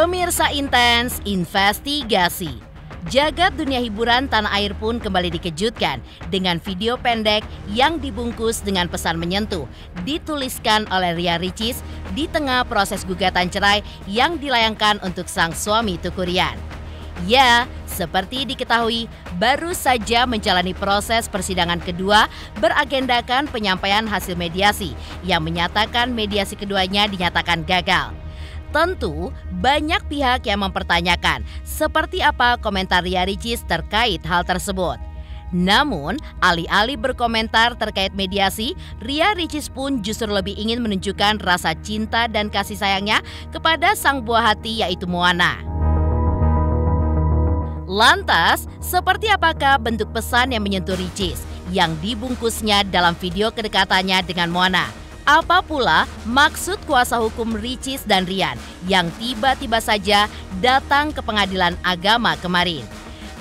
Pemirsa Intens Investigasi. Jagat dunia hiburan tanah air pun kembali dikejutkan dengan video pendek yang dibungkus dengan pesan menyentuh dituliskan oleh Ria Ricis di tengah proses gugatan cerai yang dilayangkan untuk sang suami Teuku Ryan. Ya, seperti diketahui, baru saja menjalani proses persidangan kedua beragendakan penyampaian hasil mediasi yang menyatakan mediasi keduanya dinyatakan gagal. Tentu banyak pihak yang mempertanyakan seperti apa komentar Ria Ricis terkait hal tersebut. Namun, alih-alih berkomentar terkait mediasi, Ria Ricis pun justru lebih ingin menunjukkan rasa cinta dan kasih sayangnya kepada sang buah hati yaitu Moana. Lantas, seperti apakah bentuk pesan yang menyentuh Ricis yang dibungkusnya dalam video kedekatannya dengan Moana? Apa pula maksud kuasa hukum Ricis dan Ryan yang tiba-tiba saja datang ke pengadilan agama kemarin?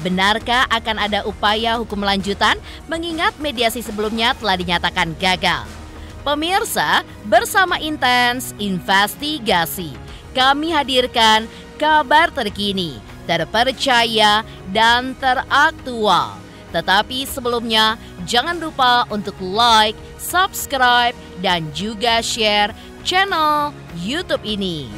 Benarkah akan ada upaya hukum lanjutan mengingat mediasi sebelumnya telah dinyatakan gagal? Pemirsa, bersama Intens Investigasi, kami hadirkan kabar terkini, terpercaya, dan teraktual. Tetapi sebelumnya, jangan lupa untuk like, subscribe, dan juga share channel YouTube ini.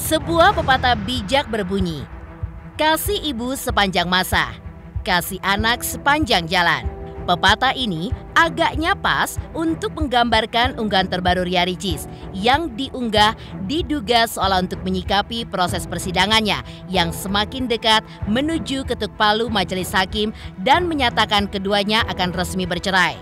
Sebuah pepatah bijak berbunyi, kasih ibu sepanjang masa, kasih anak sepanjang jalan. Pepatah ini agaknya pas untuk menggambarkan unggahan terbaru Ria Ricis yang diunggah diduga seolah untuk menyikapi proses persidangannya yang semakin dekat menuju ketuk palu majelis hakim dan menyatakan keduanya akan resmi bercerai.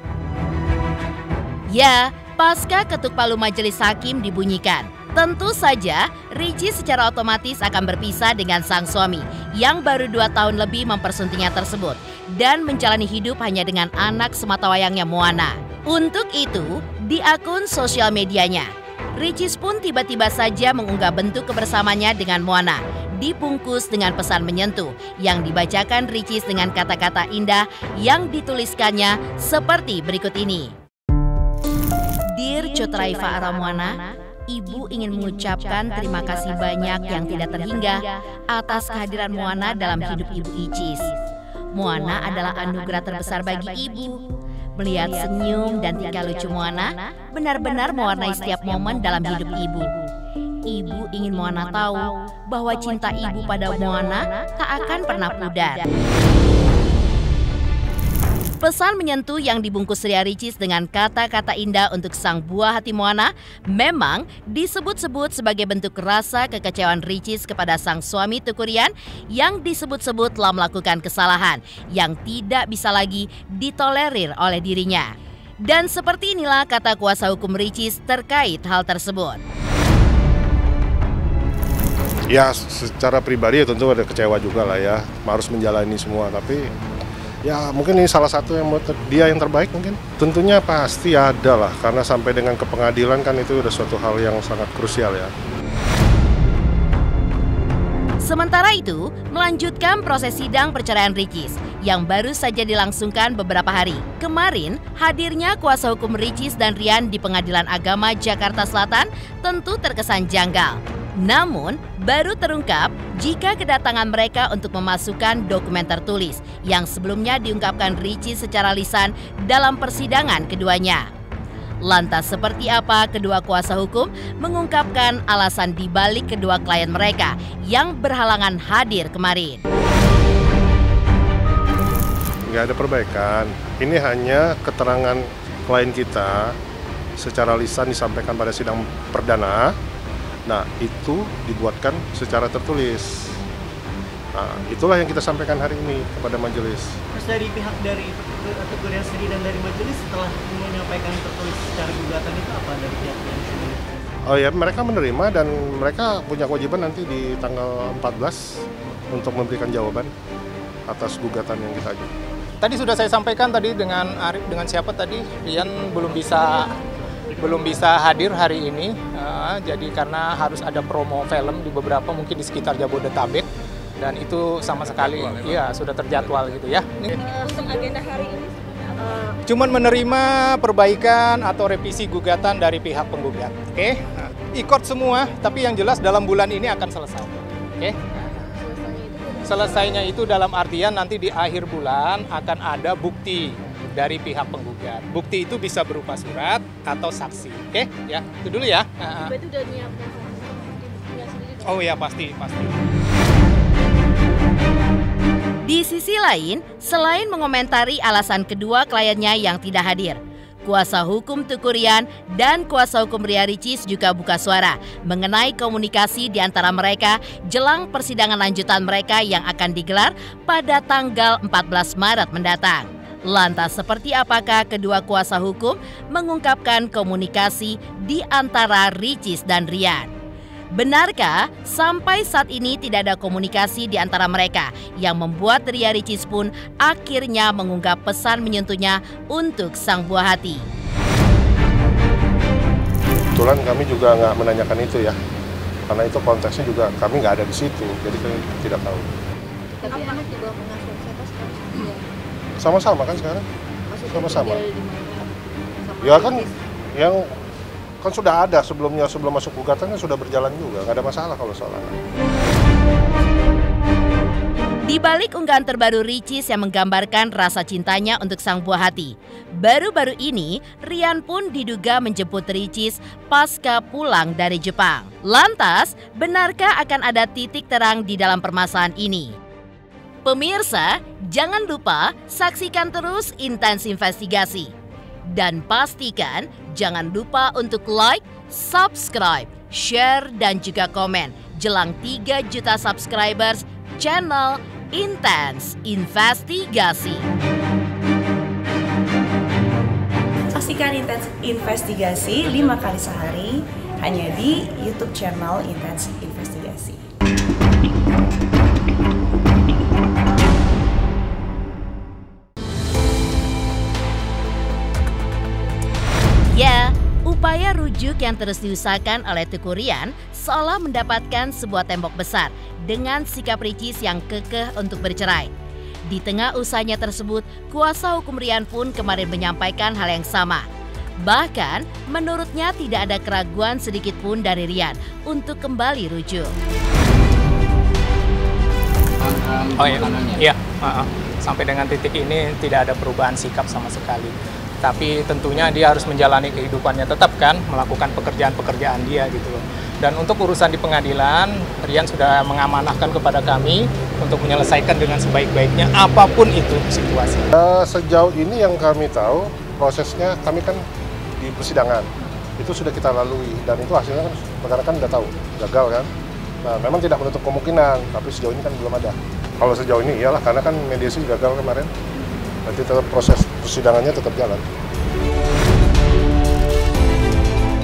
Ya, pasca ketuk palu majelis hakim dibunyikan, tentu saja Ricis secara otomatis akan berpisah dengan sang suami yang baru 2 tahun lebih mempersuntingnya tersebut dan menjalani hidup hanya dengan anak sematawayangnya Moana. Untuk itu, di akun sosial medianya, Ricis pun tiba-tiba saja mengunggah bentuk kebersamaannya dengan Moana, dibungkus dengan pesan menyentuh yang dibacakan Ricis dengan kata-kata indah yang dituliskannya seperti berikut ini. Dear Cotraifa Aramoana, Ibu ingin mengucapkan terima kasih banyak yang tidak terhingga atas kehadiran Moana dalam hidup Ibu Ricis. Moana adalah anugerah terbesar bagi Ibu. Melihat senyum dan tingkah lucu Moana benar-benar mewarnai setiap momen dalam hidup Ibu. Ibu ingin Moana tahu bahwa cinta Ibu pada Moana tak akan pernah pudar. Pesan menyentuh yang dibungkus Ria Ricis dengan kata-kata indah untuk sang buah hati Moana memang disebut-sebut sebagai bentuk rasa kekecewaan Ricis kepada sang suami Teuku Ryan yang disebut-sebut telah melakukan kesalahan yang tidak bisa lagi ditolerir oleh dirinya. Dan seperti inilah kata kuasa hukum Ricis terkait hal tersebut. Ya, secara pribadi ya tentu ada kecewa juga lah ya, harus menjalani semua, tapi ya mungkin ini salah satu yang buat dia yang terbaik mungkin. Tentunya pasti ada lah, karena sampai dengan ke pengadilan kan itu udah suatu hal yang sangat krusial ya. Sementara itu, melanjutkan proses sidang perceraian Ricis yang baru saja dilangsungkan beberapa hari. Kemarin, hadirnya kuasa hukum Ricis dan Ryan di Pengadilan Agama Jakarta Selatan tentu terkesan janggal. Namun, baru terungkap jika kedatangan mereka untuk memasukkan dokumen tertulis yang sebelumnya diungkapkan Ricis secara lisan dalam persidangan keduanya. Lantas seperti apa kedua kuasa hukum mengungkapkan alasan dibalik kedua klien mereka yang berhalangan hadir kemarin? Nggak ada perbaikan, ini hanya keterangan klien kita secara lisan disampaikan pada sidang perdana. Nah, itu dibuatkan secara tertulis. Nah, itulah yang kita sampaikan hari ini kepada majelis. Terus dari pihak dari Teuku Ryan dan dari majelis setelah menyampaikan tertulis secara gugatan itu apa dari pihak yang sendiri? Oh ya, mereka menerima dan mereka punya kewajiban nanti di tanggal 14 untuk memberikan jawaban atas gugatan yang kita ajukan. Tadi sudah saya sampaikan tadi dengan siapa tadi, Rian belum bisa hadir hari ini, jadi karena harus ada promo film di beberapa mungkin di sekitar Jabodetabek dan itu sama sekali ya sudah terjadwal gitu ya. Untuk agenda hari ini cuman menerima perbaikan atau revisi gugatan dari pihak penggugat. Oke. Nah, ikut semua, tapi yang jelas dalam bulan ini akan selesai. Oke. Selesainya itu dalam artian nanti di akhir bulan akan ada bukti dari pihak penggugat. Bukti itu bisa berupa surat atau saksi. Oke, ya. Itu dulu ya. itu udah nyiapkan buktinya sendiri. Oh ya, pasti. Di sisi lain, selain mengomentari alasan kedua kliennya yang tidak hadir, kuasa hukum Teuku Ryan dan kuasa hukum Ria Ricis juga buka suara mengenai komunikasi di antara mereka jelang persidangan lanjutan mereka yang akan digelar pada tanggal 14 Maret mendatang. Lantas seperti apakah kedua kuasa hukum mengungkapkan komunikasi di antara Ricis dan Ryan? Benarkah sampai saat ini tidak ada komunikasi di antara mereka yang membuat Ria Ricis pun akhirnya mengunggah pesan menyentuhnya untuk sang buah hati? Kebetulan kami juga nggak menanyakan itu ya, karena itu konteksnya juga kami nggak ada di situ, jadi kami tidak tahu. Tapi anak juga mengasuh siapa sekarang? Iya. Sama-sama kan sekarang? Sama-sama. Ya Ya kan, yang kan sudah ada sebelum masuk gugatan kan sudah berjalan juga, nggak ada masalah kalau soal anak. Di balik unggahan terbaru Ricis yang menggambarkan rasa cintanya untuk sang buah hati, baru-baru ini Ryan pun diduga menjemput Ricis pasca pulang dari Jepang. Lantas, benarkah akan ada titik terang di dalam permasalahan ini? Pemirsa, jangan lupa saksikan terus Intens Investigasi. Dan pastikan jangan lupa untuk like, subscribe, share, dan juga komen jelang 3 juta subscribers channel Intens Investigasi. Saksikan Intens Investigasi 5 kali sehari hanya di YouTube channel Intens Investigasi. Ya, upaya rujuk yang terus diusahakan oleh Teuku Ryan seolah mendapatkan sebuah tembok besar dengan sikap Ricis yang kekeh untuk bercerai. Di tengah usahanya tersebut, kuasa hukum Ryan pun kemarin menyampaikan hal yang sama. Bahkan, menurutnya tidak ada keraguan sedikit pun dari Ryan untuk kembali rujuk. Oh iya, sampai dengan titik ini tidak ada perubahan sikap sama sekali. Tapi tentunya dia harus menjalani kehidupannya tetap kan, melakukan pekerjaan-pekerjaan dia gitu loh. Dan untuk urusan di pengadilan, Ryan sudah mengamanahkan kepada kami untuk menyelesaikan dengan sebaik-baiknya apapun itu situasi. Sejauh ini yang kami tahu, prosesnya kami kan di persidangan, itu sudah kita lalui dan itu hasilnya kan perkara kan udah tahu, gagal kan. Nah, memang tidak menutup kemungkinan, tapi sejauh ini kan belum ada. Kalau sejauh ini iyalah, karena kan mediasi gagal kemarin. Nanti tetap proses persidangannya tetap jalan.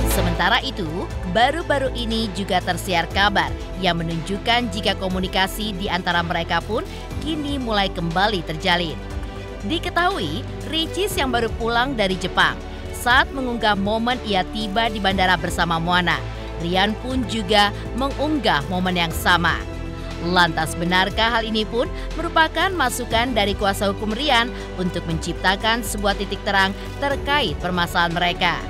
Sementara itu, baru-baru ini juga tersiar kabar yang menunjukkan jika komunikasi di antara mereka pun kini mulai kembali terjalin. Diketahui, Ricis yang baru pulang dari Jepang saat mengunggah momen ia tiba di bandara bersama Moana, Ryan pun juga mengunggah momen yang sama. Lantas benarkah hal ini pun merupakan masukan dari kuasa hukum Ryan untuk menciptakan sebuah titik terang terkait permasalahan mereka?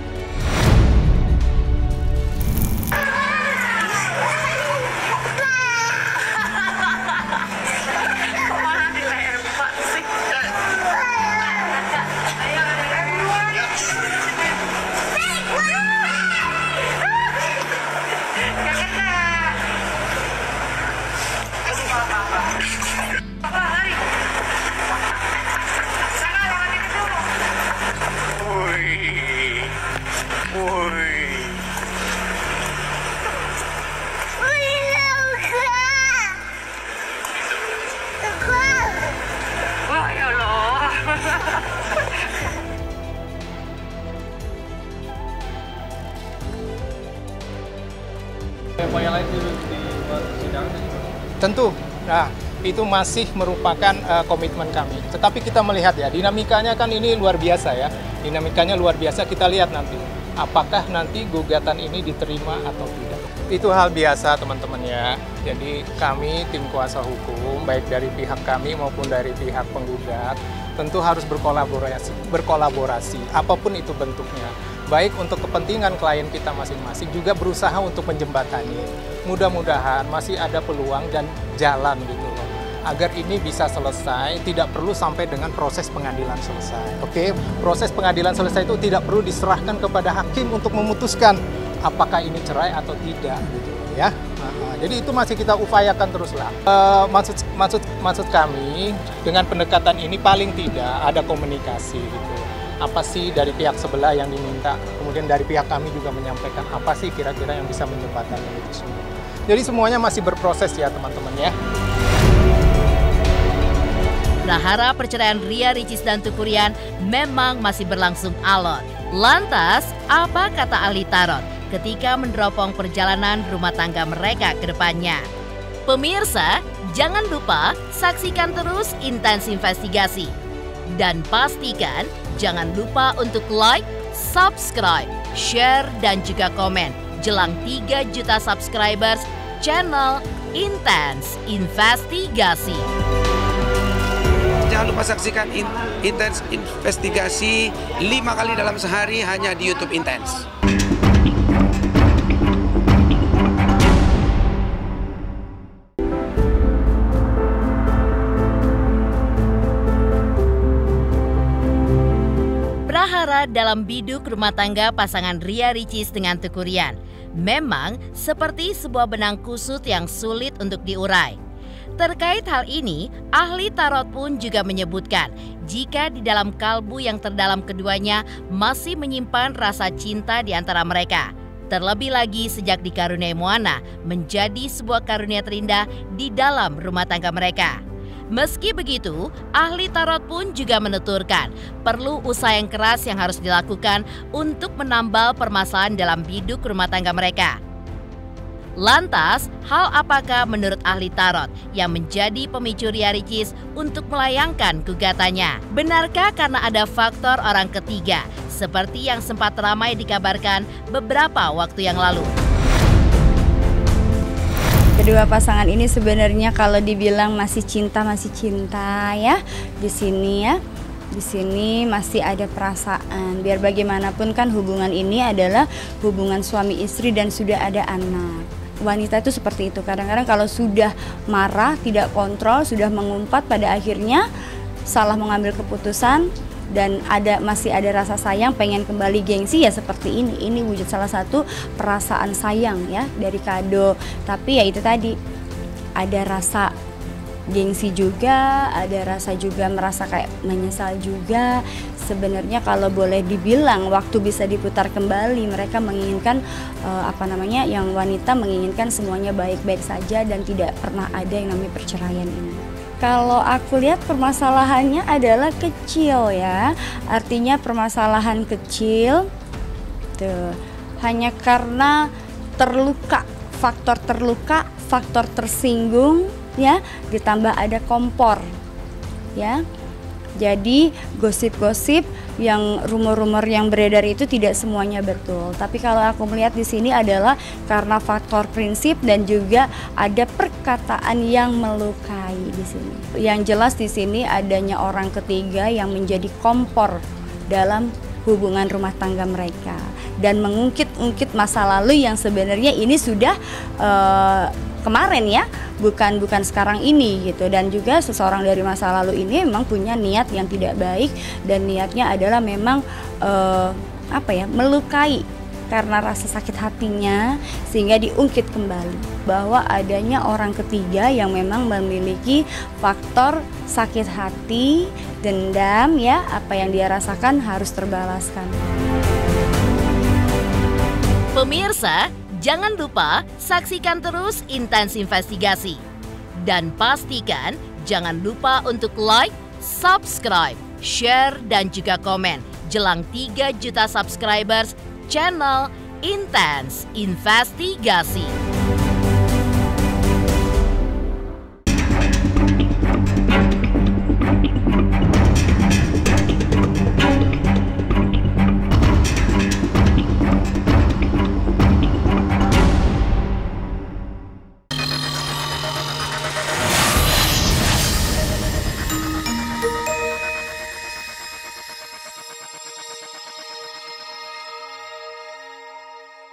Upaya lain di luar persidangan? Tentu. Nah, itu masih merupakan komitmen kami. Tetapi kita melihat ya, dinamikanya kan ini luar biasa ya. Dinamikanya luar biasa, kita lihat nanti. Apakah nanti gugatan ini diterima atau tidak. Itu hal biasa teman-teman ya. Jadi kami tim kuasa hukum, baik dari pihak kami maupun dari pihak penggugat, tentu harus berkolaborasi, apapun itu bentuknya. Baik untuk kepentingan klien kita masing-masing, juga berusaha untuk menjembatani. Mudah-mudahan masih ada peluang dan jalan gitu loh. Agar ini bisa selesai, tidak perlu sampai dengan proses pengadilan selesai. Oke, proses pengadilan selesai itu tidak perlu diserahkan kepada hakim untuk memutuskan apakah ini cerai atau tidak, gitu ya. Jadi itu masih kita upayakan teruslah. Maksud kami dengan pendekatan ini paling tidak ada komunikasi gitu. Apa sih dari pihak sebelah yang diminta, kemudian dari pihak kami juga menyampaikan apa sih kira-kira yang bisa menjembatani itu semua. Jadi semuanya masih berproses ya teman-teman ya. Prahara perceraian Ria Ricis dan Tukurian memang masih berlangsung alot. Lantas, apa kata ahli tarot ketika meneropong perjalanan rumah tangga mereka ke depannya? Pemirsa, jangan lupa saksikan terus Intens Investigasi. Dan pastikan jangan lupa untuk like, subscribe, share, dan juga komen jelang 3 juta subscribers channel Intens Investigasi. Jangan lupa saksikan Intens Investigasi 5 kali dalam sehari hanya di YouTube Intens. Prahara dalam biduk rumah tangga pasangan Ria Ricis dengan Tukurian memang seperti sebuah benang kusut yang sulit untuk diurai. Terkait hal ini, ahli tarot pun juga menyebutkan jika di dalam kalbu yang terdalam keduanya masih menyimpan rasa cinta di antara mereka. Terlebih lagi sejak dikaruniai Moana menjadi sebuah karunia terindah di dalam rumah tangga mereka. Meski begitu, ahli tarot pun juga menuturkan perlu usaha yang keras yang harus dilakukan untuk menambal permasalahan dalam biduk rumah tangga mereka. Lantas, hal apakah menurut ahli tarot yang menjadi pemicu Ria Ricis untuk melayangkan gugatannya? Benarkah karena ada faktor orang ketiga seperti yang sempat ramai dikabarkan beberapa waktu yang lalu? Kedua pasangan ini sebenarnya kalau dibilang masih cinta ya di sini ya. Di sini masih ada perasaan. Biar bagaimanapun kan hubungan ini adalah hubungan suami istri dan sudah ada anak. Wanita itu seperti itu. Kadang-kadang kalau sudah marah, tidak kontrol, sudah mengumpat, pada akhirnya salah mengambil keputusan dan masih ada rasa sayang, pengen kembali gengsi ya seperti ini. Ini wujud salah satu perasaan sayang ya dari kado. Tapi ya itu tadi ada rasa gengsi juga, ada rasa juga merasa kayak menyesal juga. Sebenarnya kalau boleh dibilang waktu bisa diputar kembali, mereka menginginkan yang wanita menginginkan semuanya baik-baik saja dan tidak pernah ada yang namanya perceraian ini. Kalau aku lihat permasalahannya adalah kecil ya, artinya permasalahan kecil tuh, hanya karena terluka, faktor tersinggung ya, ditambah ada kompor ya. Jadi gosip-gosip yang rumor-rumor yang beredar itu tidak semuanya betul. Tapi kalau aku melihat di sini adalah karena faktor prinsip dan juga ada perkataan yang melukai di sini. Yang jelas di sini adanya orang ketiga yang menjadi kompor dalam hubungan rumah tangga mereka dan mengungkit-ungkit masa lalu yang sebenarnya ini sudah kemarin ya, bukan sekarang ini gitu. Dan juga seseorang dari masa lalu ini memang punya niat yang tidak baik dan niatnya adalah memang melukai karena rasa sakit hatinya, sehingga diungkit kembali bahwa adanya orang ketiga yang memang memiliki faktor sakit hati, dendam ya, apa yang dia rasakan harus terbalaskan. Pemirsa, jangan lupa saksikan terus Intens Investigasi. Dan pastikan jangan lupa untuk like, subscribe, share, dan juga komen jelang 3 juta subscribers channel Intens Investigasi.